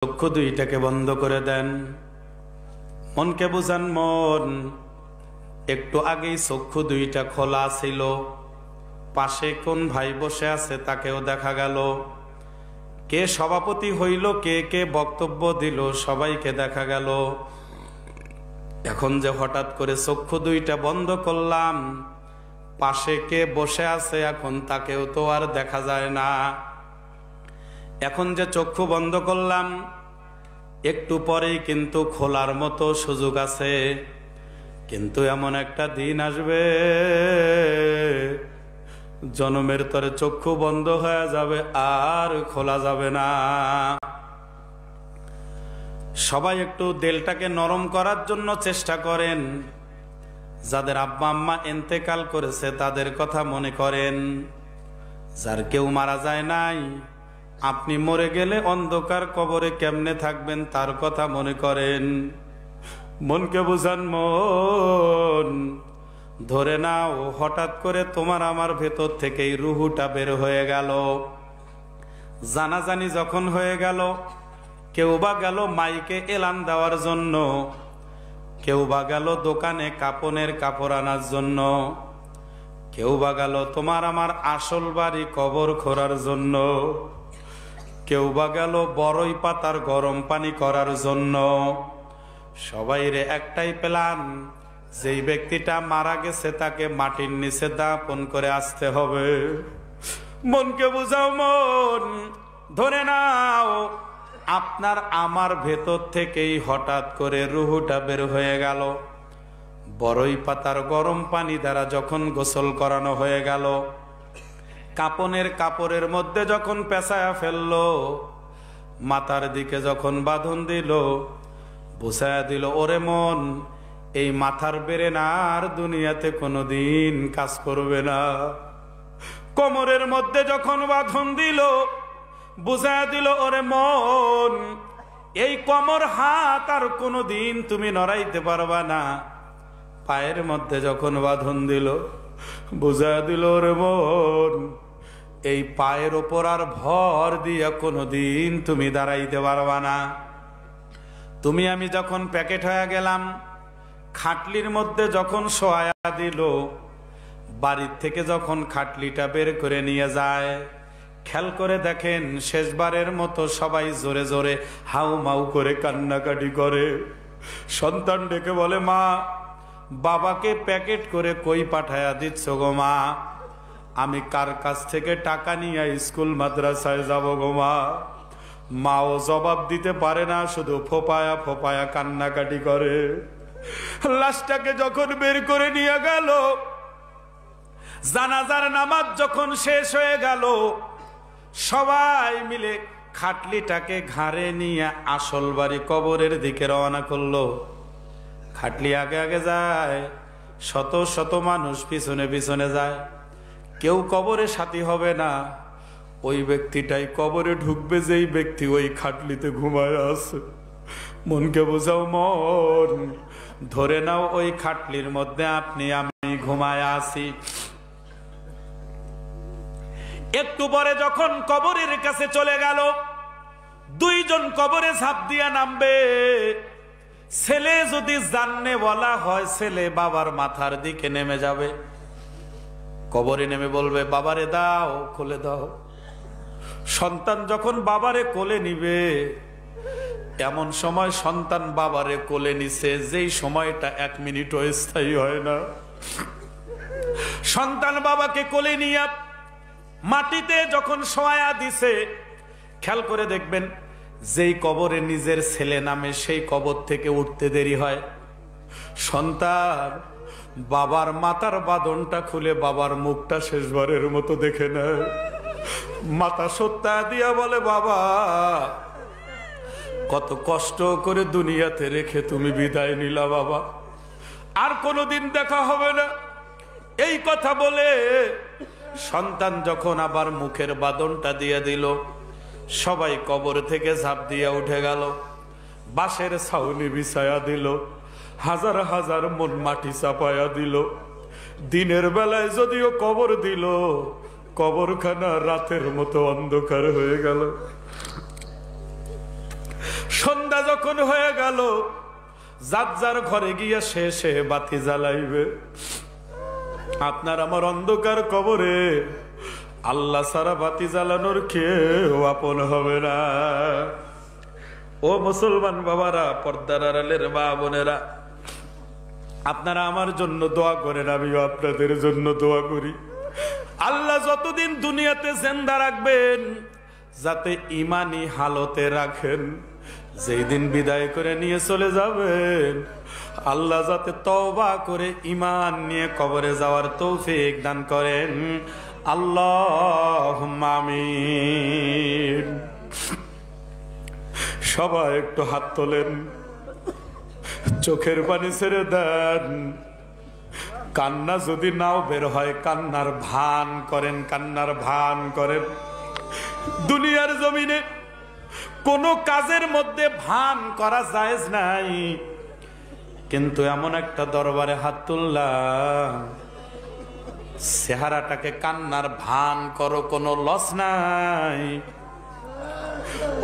চক্ষু দুইটাকে বন্ধ করে দেন, মনকে বুঝান মন। একটু আগেই চক্ষু দুইটা খোলা ছিল, পাশে কোন ভাই বসে আছে তাকেও দেখা গেল, কে সভাপতি হইল, কে কে বক্তব্য দিল, সবাইকে দেখা গেল। এখন যে হঠাৎ করে চক্ষু দুইটা বন্ধ করলাম, পাশে কে বসে আছে এখন তাকেও তো আর দেখা যায় না। এখন যে চক্ষু বন্ধ করলাম, একটু পরেই কিন্তু খোলার মতো সুযোগ আছে। কিন্তু এমন একটা দিন আসবে, জনমের তরে চক্ষু বন্ধ হয়ে যাবে, আর খোলা যাবে না। সবাই একটু দিলটাকে নরম করার জন্য চেষ্টা করেন। যাদের আব্বা আম্মা ইন্তেকাল করেছে তাদের কথা মনে করেন। যার কেউ মারা যায় নাই, আপনি মরে গেলে অন্ধকার কবরে কেমনে থাকবেন তার কথা মনে করেন। মনকে বুঝান মন। ধরে নাও হঠাৎ করে তোমার আমার ভেতর থেকেই রুহুটা বের হয়ে গেল। জানাজানি যখন হয়ে গেল, কেউ বা গেল মাইকে এলান দেওয়ার জন্য, কেউ বা গেল দোকানে কাপনের কাপড় আনার জন্য, কেউ বা গেল তোমার আমার আসল বাড়ি কবর খোঁড়ার জন্য, কেউ বা গেল বড়ই পাতার গরম পানি করার জন্য। সবাইরে একটাই প্ল্যান, যেই ব্যক্তিটা মারা গেছে তাকে মাটির নিচে দাপন করে আসতে হবে। মনকে বুঝাও মন। ধরে নাও আপনার আমার ভেতর থেকেই হঠাৎ করে রুহুটা বের হয়ে গেল। বড়ই পাতার গরম পানি দ্বারা যখন গোসল করানো হয়ে গেল, কাপনের কাপড়ের মধ্যে যখন পেঁচায়া ফেললো, মাথার দিকে যখন বাঁধন দিল, বুঝায়া দিল ওরে মন, এই মাথার বেরেন আর দুনিয়াতে কোনোদিন কাজ করবে না। কোমরের মধ্যে যখন বাঁধন দিল, বুঝায়া দিল ওরে মন, এই কোমর হাত আর কোনোদিন তুমি নড়াইতে পারবা না। পায়ের মধ্যে যখন বাঁধন দিল, বুঝায়া দিল ওরে মন, এই পায়ের ওপর আর ভর দিয়া কোনোদিন তুমি দাঁড়াইতে পারবা না। তুমি আমি যখন প্যাকেট হয়ে গেলাম, খাটলির মধ্যে যখন শোয়া দিল, বাড়ির থেকে যখন খাটলিটা বের করে নিয়ে যায়, খেয়াল করে দেখেন শেষবারের মতো সবাই জোরে জোরে হাউ মাউ করে কান্নাকাটি করে। সন্তান ডেকে বলে, মা, বাবাকে প্যাকেট করে কই পাঠায়া দিচ্ছ গো মা? আমি কার কাছ থেকে টাকা নিয়ে স্কুল মাদ্রাসায় যাব গো মা? মাও জবাব দিতে পারে না, শুধু ফোপায়া ফোপায়া কান্নাকাটি করে। লাশটাকে যখন বের করে নিয়ে গেল, জানাজার নামাজ যখন শেষ হয়ে গেল, সবাই মিলে খাটলিটাকে ঘাড়ে নিয়ে আসল বাড়ি কবরের দিকে রওনা করলো। খাটলি আগে আগে যায়, শত শত মানুষ পিছনে পিছনে যায়। কেউ কবরে সাথী হবে না, ওই ব্যক্তিটাই কবরে ঢুকবে যেই ব্যক্তি ওই খাটলিতে ঘুমায় আছে। মনকে বোঝাও মন। ধরে নাও ওই খাটলির মধ্যে আপনি আমি ঘুমায় আছি। একটু পরে যখন কবরের কাছে চলে গেল, দুইজন কবরে ঝাঁপ দিয়া নামবে। ছেলে যদি জাননে বলা হয়, ছেলে বাবার মাথার দিকে নেমে যাবে, কবরে নেমে বলবে, বাবারে দাও, কোলে দাও। সন্তান যখন বাবারে কোলে নিবে, এমন সময় সন্তান বাবারে কোলে নিছে যেই সময়টা 1 মিনিটও স্থায়ী হয় না। সন্তান বাবাকে কোলে নিয়ে মাটিতে যখন শোয়া দিছে, খেয়াল করে দেখবেন যেই কবরে নিজের ছেলে নামে সেই কবর থেকে উঠতে দেরি হয়। সন্তান বাবার মাথার বাঁধনটা খুলে বাবার মুখটা শেষবারের মতো দেখে নেয়। মাথা সত্তা দিয়া বলে, বাবা, কত কষ্ট করে দুনিয়াতে রেখে তুমি বিদায় নিলা বাবা, আর কোনোদিন দেখা হবে না। এই কথা বলে সন্তান যখন আবার মুখের বাঁধনটা দিয়ে দিল, সবাই কবর থেকে ঝাঁপ দিয়ে উঠে গেল। বাঁশের ছাউনি বিছায়া দিল, হাজার হাজার মন মাটি চাপায়া দিল। দিনের বেলায় যদিও কবর দিল, কবরখানা রাতের মতো অন্ধকার হয়ে গেল। সন্ধ্যা যখন হয়ে গেল, যার যার ঘরে গিয়া সে বাতি জ্বালাইবে। আপনার আমার অন্ধকার কবরে আল্লাহ সারা বাতি জ্বালানোর কেউ আপন হবে না। ও মুসলমান বাবারা, পর্দার আড়ালের মা বোনেরা, আপনারা আমার জন্য দোয়া করেন, আমিও আপনাদের জন্য দোয়া করি। আল্লাহ যতদিন দুনিয়াতে জিন্দা রাখবেন, যাতে ইমানি হালতে রাখেন। যেই দিন বিদায় করে নিয়ে চলে যাবেন, আল্লাহ যাতে তওবা করে ইমান নিয়ে কবরে যাওয়ার তৌফিক দান করেন। আল্লাহুম্মা আমিন। সবাই একটু হাত তোলেন, চোখের পানি ছেড়ে দেন। কান্না যদি নাও বের হয়, কান্নার ভান করেন, কান্নার ভান করেন। দুনিয়ার জমিনে কোন কাজের মধ্যে ভান করা জায়েজ নাই, কিন্তু এমন একটা দরবারে হাত তুললাম, চেহারাটাকে কান্নার ভান করো, কোনো লস নাই।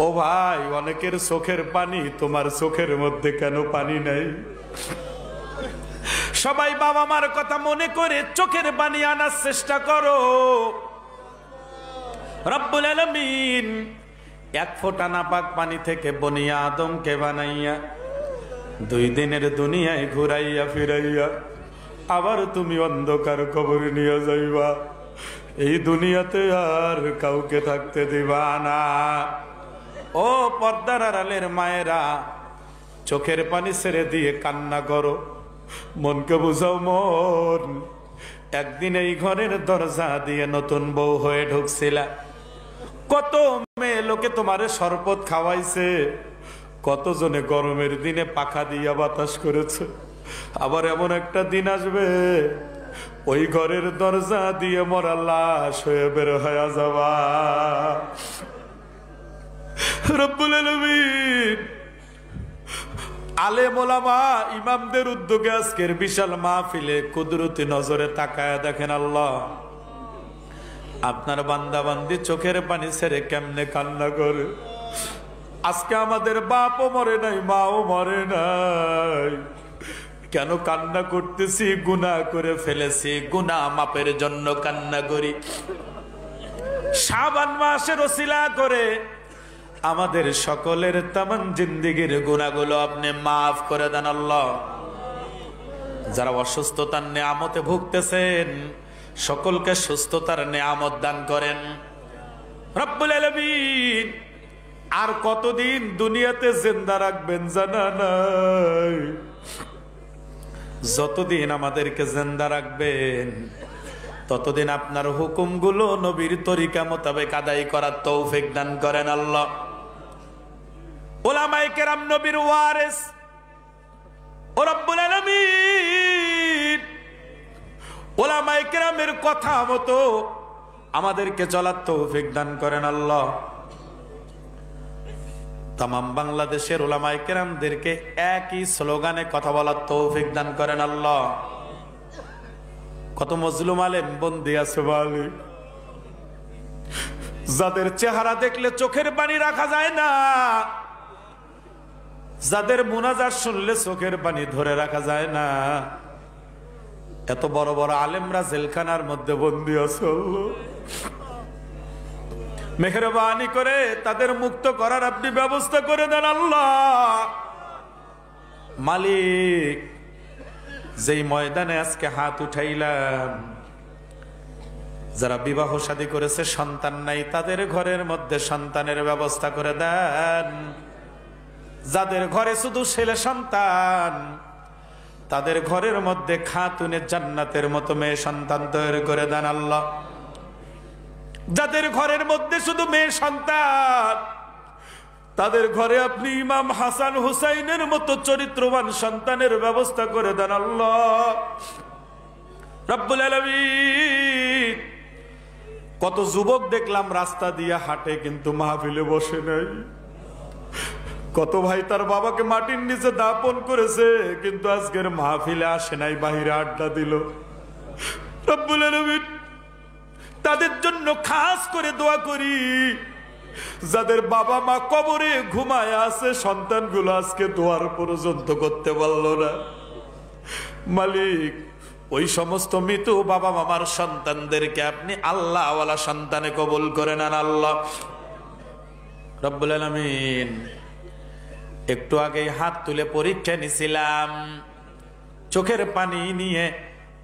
ও ভাই, অনেকের চোখের পানি, তোমার চোখের মধ্যে কেন পানি নাই? সবাই বাবা মার কথা মনে করে চোখের পানি আনার চেষ্টা করো। রব্বুল আলামিন এক ফোঁটা নাপাক পানি থেকে বনি আদমকে বানাইয়া 2 দিনের দুনিয়ায় ঘুরাইয়া ফিরাইয়া আবার তুমি অন্ধকার কবরে নিয়ে যাইবা। এই দুনিয়াতে আর কাউকে থাকতে দিবা না। ও পর্দার আড়ালের মায়েরা, চোখের পানি ছেড়ে দিয়ে কান্না করো, মনকে বুঝাও। মন, একদিন এই ঘরের দরজা দিয়ে নতুন বউ হয়ে ঢুকছিলা, কত মেয়ে লোকে তোমারে শরবত খাওয়াইছে, কতজনে গরমের দিনে পাখা দিয়া বাতাস করেছে। আবার এমন একটা দিন আসবে, ওই ঘরের দরজা দিয়ে মরা লাশ হয়ে বের হয়ে যাবা। রব্বুল আলামিন আলেম ওলামা ইমামদের উদ্যোগে আজকের বিশাল মাহফিলে কুদরতি নজরে তাকায় দেখেন, আল্লাহ আপনার বান্দা বান্দি চোখের পানি ছেড়ে কেমনে কান্না করে। আজকে আমাদের বাপও মরে নাই, মাও মরে নাই, কেন কান্না করতেছি? গুনাহ করে ফেলেছি, গুনাহ মাপের জন্য কান্না করি। শাবান মাসের ওসিলা করে আমাদের সকলের তামাম জিন্দেগির গুনাহগুলো আপনি মাফ করে দেন আল্লাহ। যারা অসুস্থতার নেয়ামতে ভুগতেছেন, সকলকে সুস্থতার নেয়ামত দান করেন রব্বুল আলামিন। আর কতদিন দুনিয়াতে জিন্দা রাখবেন জানা নাই। যতদিন আমাদেরকে জিন্দা রাখবেন, ততদিন আপনার হুকুমগুলো নবীর তরিকা মোতাবেক আদায় করার তৌফিক দান করেন আল্লাহ। উলামায়ে কেরাম নবীর ওয়ারিস, ও রব্বুল আলামিন উলামায়ে কেরামের কথা মতো আমাদেরকে চলার তৌফিক দান করেন আল্লাহ। তামাম বাংলাদেশের উলামায়ে কেরামদেরকে একই স্লোগানে কথা বলার তৌফিক দান করেন আল্লাহ। কত মজলুম আলেম বন্দী আছে মালিক, যাদের চেহারা দেখলে চোখের পানি রাখা যায় না, যাদের মুনাজাত শুনলে চোখের পানি ধরে রাখা যায় না, এত বড় বড় আলেমরা জেলখানার মধ্যে বন্দী আছে। মেহেরবানি করে তাদের মুক্ত করার আপনি ব্যবস্থা করে দেন আল্লাহ। মালিক, যেই ময়দানে আজকে হাত উঠাইলাম, যারা বিবাহ শাদী করেছে সন্তান নাই, তাদের ঘরের মধ্যে সন্তানের ব্যবস্থা করে দেন। যাদের ঘরে শুধু ছেলে সন্তান, তাদের ঘরের মধ্যে খাতুনের জান্নাতের মতো মেয়ে সন্তান তৈরি করে দেন আল্লাহ। যাদের ঘরের মধ্যে শুধু মেয়ে সন্তান, তাদের ঘরে আপনি ইমাম হাসান হুসাইনের মতো চরিত্রবান সন্তানের ব্যবস্থা করে দেন আল্লাহ রব্বুল আলামিন। কত যুবক দেখলাম রাস্তা দিয়ে হাঁটে, কিন্তু মাহফিলে বসে নাই। কত ভাই তার বাবাকে মাটির নিচে দাপন করেছে, কিন্তু আজকের মাহফিলে আসে নাই, বাহিরে আড্ডা দিল। রব্বুল আলামিন তাদের জন্য খাস করে দোয়া করি, যাদের বাবা মা কবরে ঘুমায় আছে, সন্তানগুলো আজকে দোয়ার পর্যন্ত করতে পারল না। মালিক, ওই সমস্ত মৃত বাবা মামার সন্তানদেরকে আপনি আল্লাহ ওয়ালা সন্তানে কবুল করে নেন আল্লাহ রব্বুল আলামিন। একটু আগে হাত তুলে পরীক্ষা নিছিলাম, চোখের পানি নিয়ে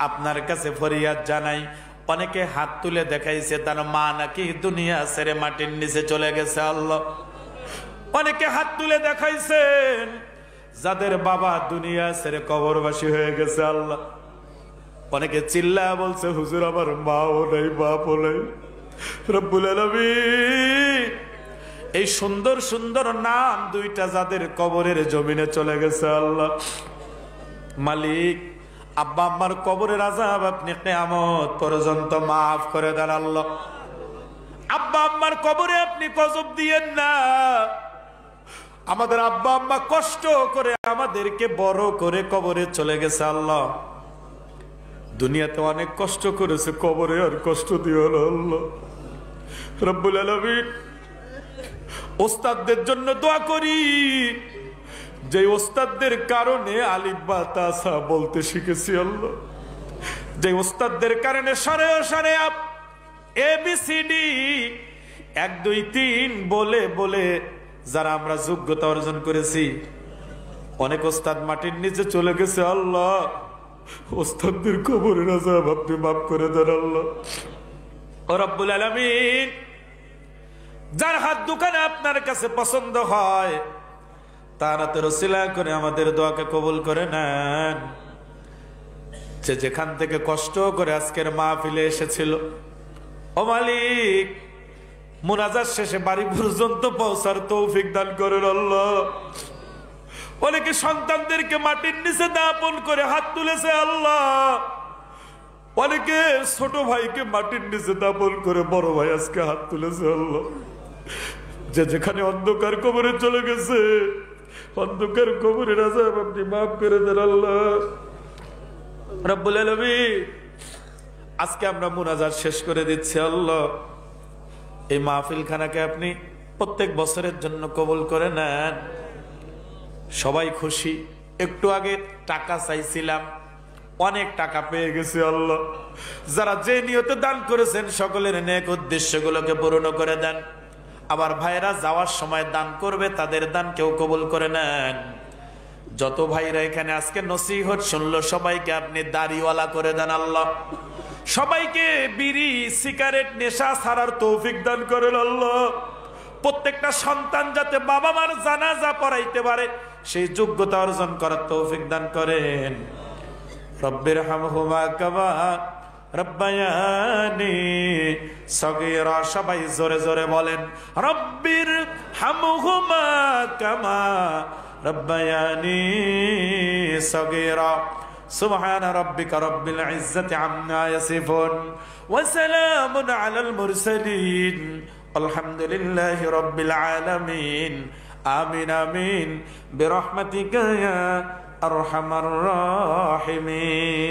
আপনার কাছে ফরিয়াদ জানাই। অনেকে হাত তুলে দেখাইছে তার মা নাকি দুনিয়া ছেড়ে মাটির নিচে চলে গেছে আল্লাহ। অনেকে হাত তুলে দেখাইছেন যাদের বাবা দুনিয়া ছেড়ে কবরবাসী হয়ে গেছে আল্লাহ। অনেকে চিল্লায় বলছে হুজুর আমার মাও নাই বাপও নাই। রব্বুল আলামিন, এই সুন্দর সুন্দর নাম দুইটা যাদের কবরের জমিনে চলে গেছে আল্লাহ মালিক, আব্বা আম্মার কবরের আযাব আপনি কিয়ামত পর্যন্ত মাফ করে দেন আল্লাহ। আব্বা আম্মার কবরে আপনি গজব দিয়েন না। আমাদের আব্বা আম্মা কষ্ট করে আমাদেরকে বড় করে কবরে চলে গেছে আল্লাহ। দুনিয়াতে অনেক কষ্ট করেছে, কবরে আর কষ্ট দিও না আল্লাহ রব্বুল আলামিন। ওস্তাদদের জন্য দোয়া করি, যে ওস্তাদদের কারণে আলিফ বা তা সা বলতে শিখেছি আল্লাহ, যে ওস্তাদদের কারণে সারে সারে ABCD 1 2 3 বলে বলে যারা আমরা যোগ্যতা অর্জন করেছি, অনেক ওস্তাদ মাটির নিচে চলে গেছে আল্লাহ। ওস্তাদদের কবরের আযাব আপনি মাফ করে দেন আল্লাহ রব্বুল আলামিন। যার হাত দোকানে আপনার কাছে পছন্দ হয় তার হাতের ওসিলা করে আমাদের দোয়াকে কবুল করে নেন। যে যেখান থেকে কষ্ট করে আজকের মাহফিলে এসেছিল, ও মালিক, মুনাজাত শেষে বাড়ি পর্যন্ত পৌঁছার তৌফিক দান করেন আল্লাহ। অনেকে সন্তানদেরকে মাটির নিচে দাপন করে হাত তুলেছে আল্লাহ। অনেকে ছোট ভাইকে মাটির নিচে দাপন করে বড় ভাই আজকে হাত তুলেছে আল্লাহ। যে যেখানে অন্ধকার কবরে চলে গেছে, অন্ধকার কবরের আযাব আপনি মাফ করে দেন আল্লাহ রব্বুল আলামিন। আজকে আমরা মুনাজাত শেষ করে দিচ্ছি আল্লাহ। এই মাহফিল খানাকে আপনি প্রত্যেক বছরের জন্য কবুল করে নেন। সবাই খুশি। একটু আগে টাকা চাইছিলাম, অনেক টাকা পেয়ে গেছে আল্লাহ। যারা যে নিয়তে দান করেছেন সকলের নেক উদ্দেশ্যগুলোকে পূর্ণ করে দেন। আবার ভাইরা যাওয়ার সময় দান করবে, তাদের দান কেউ কবুল করে নেন। যত ভাইরা এখানে আজকে নসিহত শুনলো সবাইকে আপনি দাড়িওয়ালা করে দেন আল্লাহ। সবাইকে বিড়ি সিগারেট নেশা ছাড়ার তৌফিক দান করেন আল্লাহ। প্রত্যেকটা সন্তান যাতে বাবা মার জানাজা পড়াইতে পারে সেই যোগ্যতা অর্জন করার তৌফিক দান করেন। রব্বির হামহুমা কামা রব্বায়ানি সগীরা। সবাই জোরে জোরে বলেন রব্বির হামহুমা কামা রব্বায়ানি সগীরা। সুবহান রাব্বিকা রব্বিল ইজ্জাতি আম্মা ইয়াসিফুন ওয়া সালামুন আলাল মুরসালিন আলহামদুলিল্লাহি রাব্বিল আলামিন। আমিন আমিন বিরহমাতিকা ইয়া আরহামার রাহিমিন।